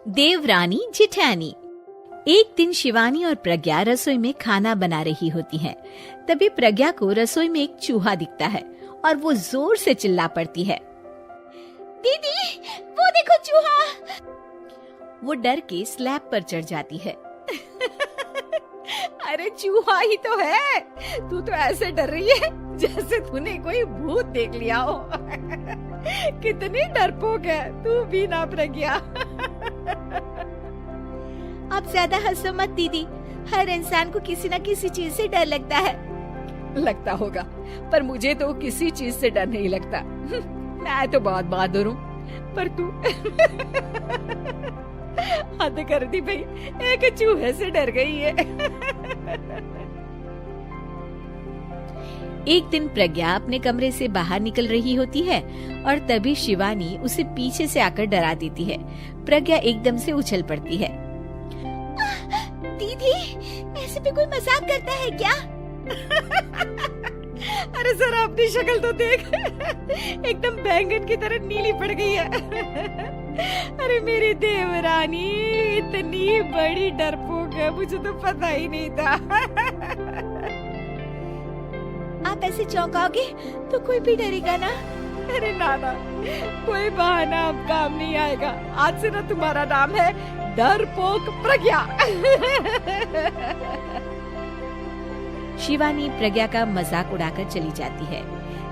देवरानी जेठानी। एक दिन शिवानी और प्रज्ञा रसोई में खाना बना रही होती हैं। तभी प्रज्ञा को रसोई में एक चूहा दिखता है और वो जोर से चिल्ला पड़ती है, दीदी वो देखो चूहा। वो डर के स्लैब पर चढ़ जाती है। अरे चूहा ही तो है, तू तो ऐसे डर रही है जैसे तूने कोई भूत देख लिया हो। कितनी डरपोक है तू भी ना प्रज्ञा। आप ज्यादा हंसो मत दीदी, हर इंसान को किसी न किसी चीज से डर लगता है। लगता होगा, पर मुझे तो किसी चीज से डर नहीं लगता। मैं तो बहुत बहादुर हूँ, पर तू हद कर दी भाई, एक चूहे से डर गई है। एक दिन प्रज्ञा अपने कमरे से बाहर निकल रही होती है और तभी शिवानी उसे पीछे से आकर डरा देती है। प्रज्ञा एकदम से उछल पड़ती है। दीदी ऐसे भी कोई मजाक करता है क्या? अरे जरा अपनी शक्ल तो देख, एकदम बैंगन की तरह नीली पड़ गई है। अरे मेरी देवरानी इतनी बड़ी डरपोक है, मुझे तो पता ही नहीं था। आप ऐसे चौंकाओगे तो कोई भी डरेगा ना? अरे नाना, कोई बहाना अब काम नहीं आएगा। आज से ना तुम्हारा नाम है डरपोक प्रज्ञा। शिवानी प्रज्ञा का मजाक उड़ाकर चली जाती है।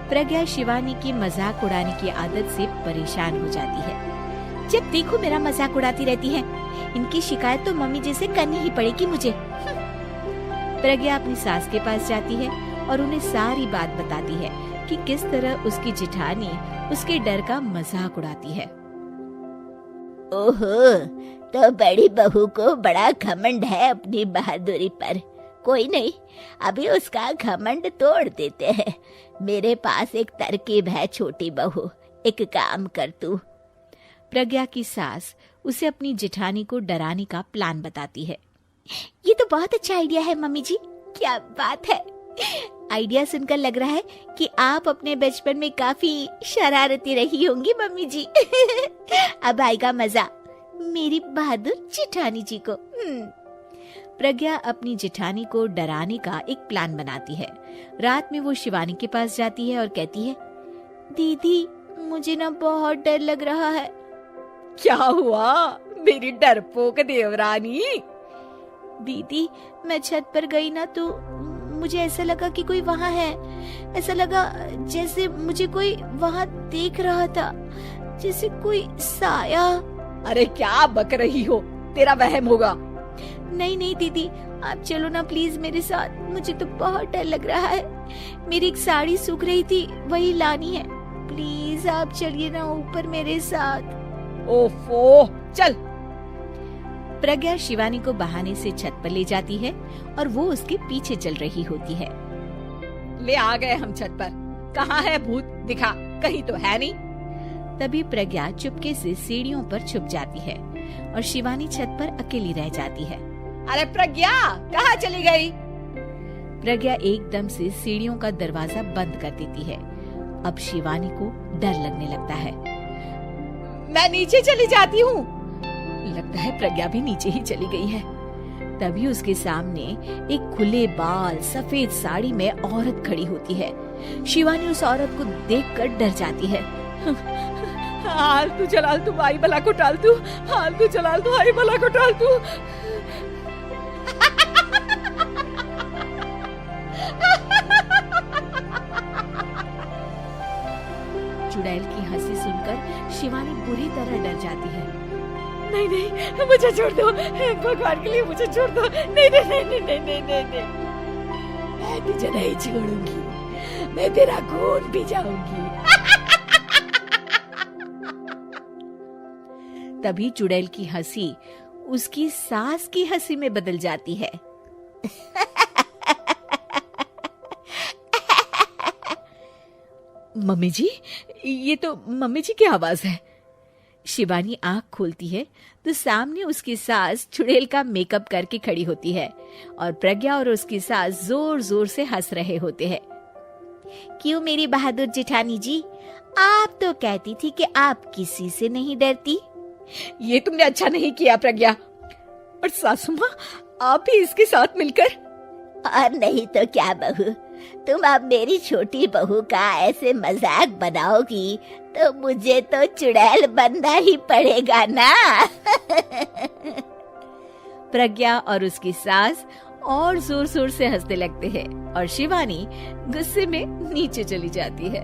प्रज्ञा शिवानी की मजाक उड़ाने की आदत से परेशान हो जाती है। जब देखो मेरा मजाक उड़ाती रहती है, इनकी शिकायत तो मम्मी जी से करनी ही पड़ेगी मुझे। प्रज्ञा अपनी सास के पास जाती है और उन्हें सारी बात बताती है कि किस तरह उसकी जेठानी उसके डर का मजाक उड़ाती है। ओहो, तो बड़ी बहू को बड़ा घमंड है अपनी बहादुरी पर। कोई नहीं, अभी उसका घमंड तोड़ देते हैं। मेरे पास एक तरकीब है छोटी बहू, एक काम कर तू। प्रज्ञा की सास उसे अपनी जेठानी को डराने का प्लान बताती है। ये तो बहुत अच्छा आइडिया है मम्मी जी, क्या बात है। आइडिया सुनकर लग रहा है कि आप अपने बचपन में काफी शरारती रही होंगी मम्मी जी। अब आएगा मजा मेरी बहादुर जेठानी जी को। प्रज्ञा अपनी जेठानी को डराने का एक प्लान बनाती है। रात में वो शिवानी के पास जाती है और कहती है, दीदी मुझे ना बहुत डर लग रहा है। क्या हुआ मेरी डरपोक देवरानी? दीदी मैं छत पर गई ना तो मुझे ऐसा लगा कि कोई वहाँ है। ऐसा लगा जैसे मुझे कोई वहाँ देख रहा था, जैसे कोई साया। अरे क्या बक रही हो, तेरा वहम होगा। नहीं नहीं दीदी, आप चलो ना प्लीज मेरे साथ, मुझे तो बहुत डर लग रहा है। मेरी एक साड़ी सूख रही थी, वही लानी है। प्लीज आप चलिए ना ऊपर मेरे साथ। ओफो, चल। प्रज्ञा शिवानी को बहाने से छत पर ले जाती है और वो उसके पीछे चल रही होती है। ले आ गए हम छत पर, कहाँ है भूत, दिखा, कहीं तो है नहीं। तभी प्रज्ञा चुपके से सीढ़ियों पर छुप जाती है और शिवानी छत पर अकेली रह जाती है। अरे प्रज्ञा कहाँ चली गई? प्रज्ञा एकदम से सीढ़ियों का दरवाजा बंद कर देती है। अब शिवानी को डर लगने लगता है। मैं नीचे चली जाती हूँ। लगता है प्रज्ञा भी नीचे ही चली गई है। तभी उसके सामने एक खुले बाल सफेद साड़ी में औरत खड़ी होती है। शिवानी उस औरत को देखकर डर जाती है। हाल तू जलाल तू आई बला को टाल तू, हाल तू जलाल तू आई बला को टाल तू। चुड़ैल की हंसी सुनकर शिवानी बुरी तरह डर जाती है। नहीं नहीं, मुझे छोड़ दो, भगवान के लिए मुझे छोड़ दो। नहीं नहीं नहीं नहीं नहीं नहीं नहीं, नहीं। मैं तुझे नहीं छोड़ूंगी, मैं तेरा खून पी जाऊंगी। तभी चुड़ैल की हंसी उसकी सास की हंसी में बदल जाती है। मम्मी जी, ये तो मम्मी जी की आवाज है। शिवानी आंख खोलती है तो सामने उसकी सास चुड़ैल का मेकअप करके खड़ी होती है और प्रज्ञा और उसकी सास जोर जोर से हंस रहे होते हैं। क्यों मेरी बहादुर जेठानी जी, आप तो कहती थी कि आप किसी से नहीं डरती। ये तुमने अच्छा नहीं किया प्रज्ञा। और सासू माँ, आप भी इसके साथ मिलकर। और नहीं तो क्या बहू, तुम अब मेरी छोटी बहू का ऐसे मजाक बनाओगी तो मुझे तो चुड़ैल बनना ही पड़ेगा ना। प्रज्ञा और उसकी सास और जोर जोर से हंसने लगते हैं और शिवानी गुस्से में नीचे चली जाती है।